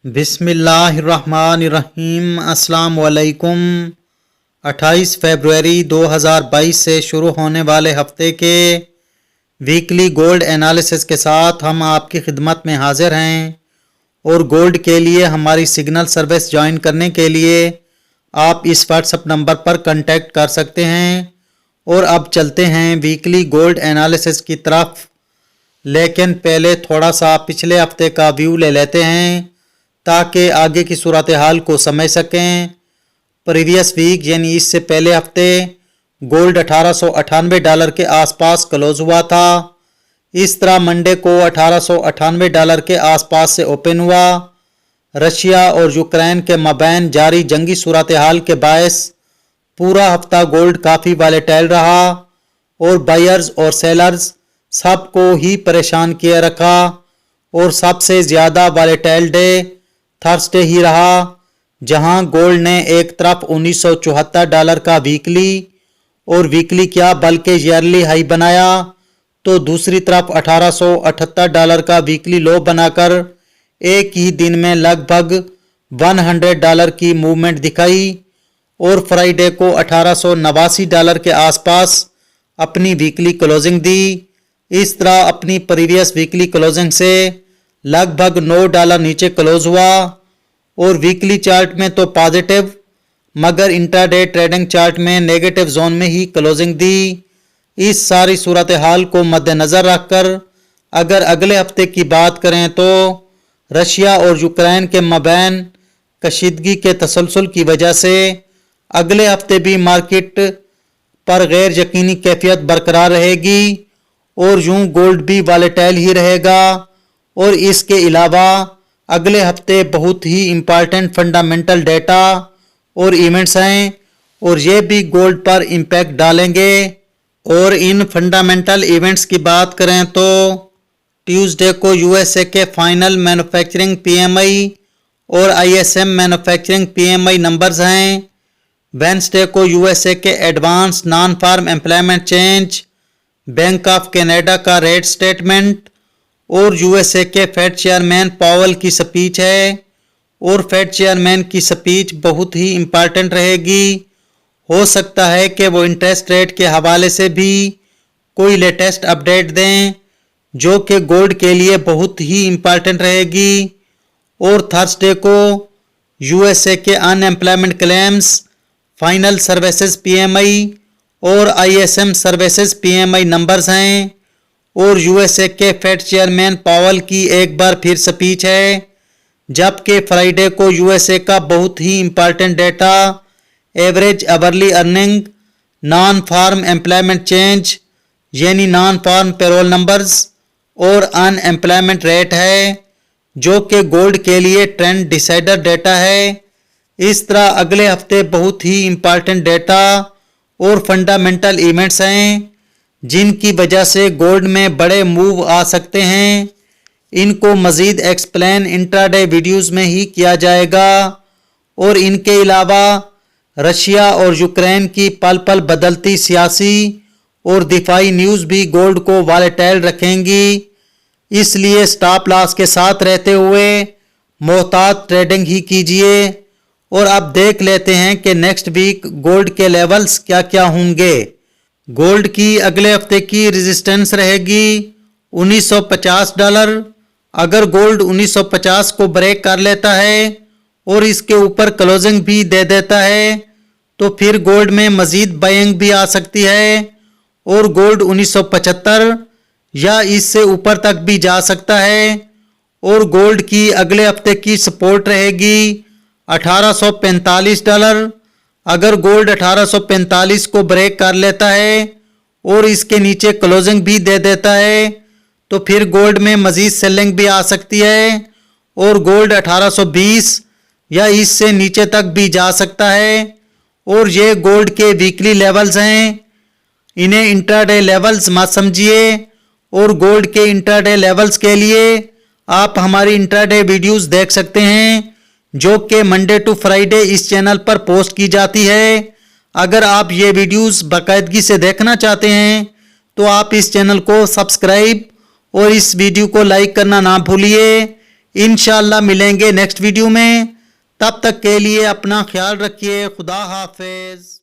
بسم اللہ الرحمن الرحیم۔ السلام علیکم۔ 28 فروری 2022 سے شروع ہونے والے ہفتے کے ویکلی گولڈ انالیسس کے ساتھ ہم آپ کی خدمت میں حاضر ہیں، اور گولڈ کے لیے ہماری سگنل سروس جوائن کرنے کے لیے آپ اس واٹس ایپ نمبر پر کنٹیکٹ کر سکتے ہیں۔ اور اب چلتے ہیں ویکلی گولڈ انالیسس کی طرف، لیکن پہلے تھوڑا سا پچھلے ہفتے کا ویو لے لیتے ہیں تاکہ آگے کی صورتحال کو سمجھ سکیں۔ پریویس ویک یعنی اس سے پہلے ہفتے گولڈ $1898 کے آس پاس کلوز ہوا تھا۔ اس طرح منڈے کو $1898 کے آس پاس سے اوپن ہوا۔ رشیا اور یوکرین کے مابین جاری جنگی صورتحال کے باعث پورا ہفتہ گولڈ کافی والیٹائل رہا، اور بائرز اور سیلرز سب کو ہی پریشان کیے رکھا، اور سب سے زیادہ والیٹائل ڈے تھرسڈے ہی رہا، جہاں گولڈ نے ایک طرف $1974 کا ویکلی اور ویکلی کیا بلکہ ایئرلی ہائی بنایا، تو دوسری طرف $1878 کا ویکلی لو بنا کر ایک ہی دن میں لگ بھگ $100 کی موومنٹ دکھائی، اور فرائیڈے کو $1889 کے آس پاس اپنی ویکلی کلوزنگ دی۔ اس طرح اپنی پریویس ویکلی کلوزنگ سے لگ بھگ $9 نیچے کلوز ہوا، اور ویکلی چارٹ میں تو پازیٹیو مگر انٹراڈے ٹریڈنگ چارٹ میں نیگیٹو زون میں ہی کلوزنگ دی۔ اس ساری صورتحال کو مد نظر رکھ کر اگر اگلے ہفتے کی بات کریں تو رشیا اور یوکرین کے مابین کشیدگی کے تسلسل کی وجہ سے اگلے ہفتے بھی مارکیٹ پر غیر یقینی کیفیت برقرار رہے گی، اور یوں گولڈ بھی والیٹائل ہی رہے گا۔ اور اس کے علاوہ اگلے ہفتے بہت ہی امپارٹنٹ فنڈامنٹل ڈیٹا اور ایونٹس ہیں، اور یہ بھی گولڈ پر امپیکٹ ڈالیں گے۔ اور ان فنڈامنٹل ایونٹس کی بات کریں تو ٹیوزڈے کو USA کے فائنل مینوفیکچرنگ PMI اور ISM مینوفیکچرنگ PMI نمبرز ہیں۔ وینسڈے کو USA کے advance naan farm employment change, bank of Canada کا ریٹ سٹیٹمنٹ، اور USA کے فیڈ چیئرمین پاول کی سپیچ ہے، اور فیڈ چیئرمین کی سپیچ بہت ہی امپارٹنٹ رہے گی۔ ہو سکتا ہے کہ وہ انٹرسٹ ریٹ کے حوالے سے بھی کوئی لیٹسٹ اپڈیٹ دیں، جو کہ گولڈ کے لیے بہت ہی امپارٹنٹ رہے گی۔ اور تھرسڈے کو USA کے unemployment claims, final services PMI اور ISM سروسز PMI نمبرز ہیں، اور USA کے فیڈ چیئرمین پاول کی ایک بار پھر سپیچ ہے، جبکہ فرائیڈے کو USA کا بہت ہی important data average hourly earning, non farm employment change یعنی نان فارم پیرول نمبرز اور ان ایمپلائمنٹ ریٹ ہے، جو کہ گولڈ کے لیے ٹرینڈ ڈیسائیڈر ڈیٹا ہے۔ اس طرح اگلے ہفتے بہت ہی امپارٹنٹ ڈیٹا اور فنڈامنٹل ایونٹس ہیں، جن کی وجہ سے گولڈ میں بڑے موو آ سکتے ہیں۔ ان کو مزید ایکسپلین انٹراڈے ویڈیوز میں ہی کیا جائے گا، اور ان کے علاوہ رشیا اور یوکرین کی پل پل بدلتی سیاسی اور دفاعی نیوز بھی گولڈ کو والیٹائل رکھیں گی، اس لیے سٹاپ لاس کے ساتھ رہتے ہوئے محتاط ٹریڈنگ ہی کیجیے۔ اور اب دیکھ لیتے ہیں کہ نیکسٹ ویک گولڈ کے لیولز کیا کیا ہوں گے۔ گولڈ کی اگلے ہفتے کی ریزسٹنس رہے گی $1950۔ اگر گولڈ 1950 کو بریک کر لیتا ہے اور اس کے اوپر کلوزنگ بھی دے دیتا ہے تو پھر گولڈ میں مزید بائنگ بھی آ سکتی ہے، اور گولڈ 1975 یا اس سے اوپر تک بھی جا سکتا ہے۔ اور گولڈ کی اگلے ہفتے کی سپورٹ رہے گی $1845۔ اگر گولڈ 1845 کو بریک کر لیتا ہے اور اس کے نیچے کلوزنگ بھی دے دیتا ہے تو پھر گولڈ میں مزید سیلنگ بھی آ سکتی ہے، اور گولڈ 1820 یا اس سے نیچے تک بھی جا سکتا ہے۔ اور یہ گولڈ کے ویکلی لیولز ہیں، انہیں انٹراڈے لیولز مت سمجھیے، اور گولڈ کے انٹراڈے لیولز کے لیے آپ ہماری انٹراڈے ویڈیوز دیکھ سکتے ہیں، جو کہ منڈے ٹو فرائیڈے اس چینل پر پوسٹ کی جاتی ہے۔ اگر آپ یہ ویڈیوز باقاعدگی سے دیکھنا چاہتے ہیں تو آپ اس چینل کو سبسکرائب اور اس ویڈیو کو لائک کرنا نہ بھولیے، انشاءاللہ ملیں گے نیکسٹ ویڈیو میں. تب تک کے لیے اپنا خیال رکھیے. خدا حافظ.